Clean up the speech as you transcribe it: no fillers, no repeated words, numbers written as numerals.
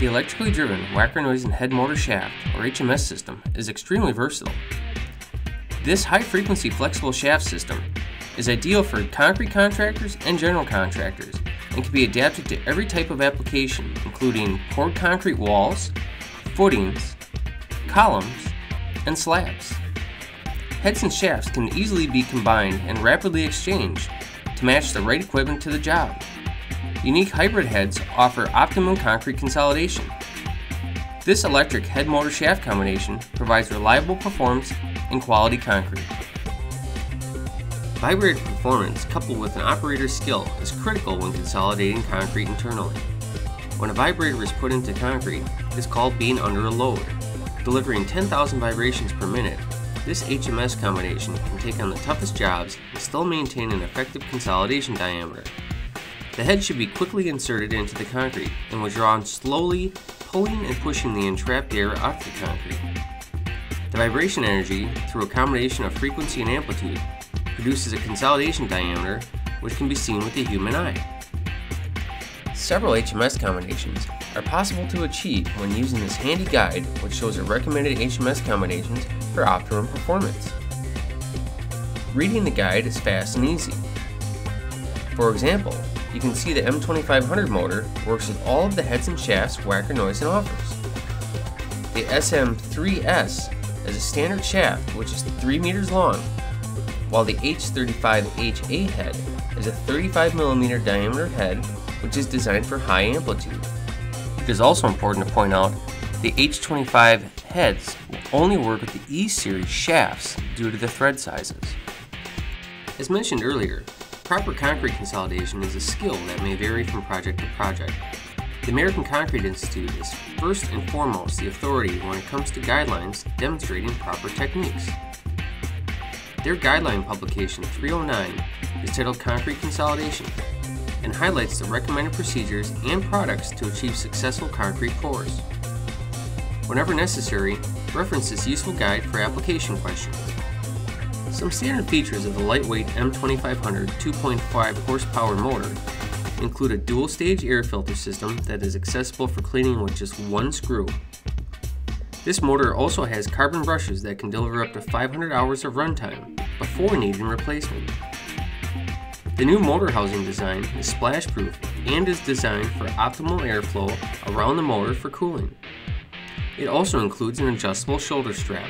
The electrically driven Wacker Neuson head motor shaft, or HMS system, is extremely versatile. This high-frequency flexible shaft system is ideal for concrete contractors and general contractors and can be adapted to every type of application, including poured concrete walls, footings, columns, and slabs. Heads and shafts can easily be combined and rapidly exchanged to match the right equipment to the job. Unique hybrid heads offer optimum concrete consolidation. This electric head motor shaft combination provides reliable performance and quality concrete. Vibrator performance coupled with an operator's skill is critical when consolidating concrete internally. When a vibrator is put into concrete, it is called being under a load. Delivering 10,000 vibrations per minute, this HMS combination can take on the toughest jobs and still maintain an effective consolidation diameter. The head should be quickly inserted into the concrete and withdrawn slowly, pulling and pushing the entrapped air off the concrete. The vibration energy, through a combination of frequency and amplitude, produces a consolidation diameter which can be seen with the human eye. Several HMS combinations are possible to achieve when using this handy guide which shows the recommended HMS combinations for optimum performance. Reading the guide is fast and easy. For example, you can see the M2500 motor works with all of the heads and shafts Wacker Neuson offers. The SM35 is a standard shaft which is 3 meters long, while the H35HA head is a 35mm diameter head which is designed for high amplitude. It is also important to point out the H25 heads will only work with the E-series shafts due to the thread sizes. As mentioned earlier, proper concrete consolidation is a skill that may vary from project to project. The American Concrete Institute is first and foremost the authority when it comes to guidelines demonstrating proper techniques. Their guideline publication 309 is titled Concrete Consolidation and highlights the recommended procedures and products to achieve successful concrete pours. Whenever necessary, reference this useful guide for application questions. Some standard features of the lightweight M2500 2.5 horsepower motor include a dual-stage air filter system that is accessible for cleaning with just one screw. This motor also has carbon brushes that can deliver up to 500 hours of runtime before needing replacement. The new motor housing design is splash-proof and is designed for optimal airflow around the motor for cooling. It also includes an adjustable shoulder strap.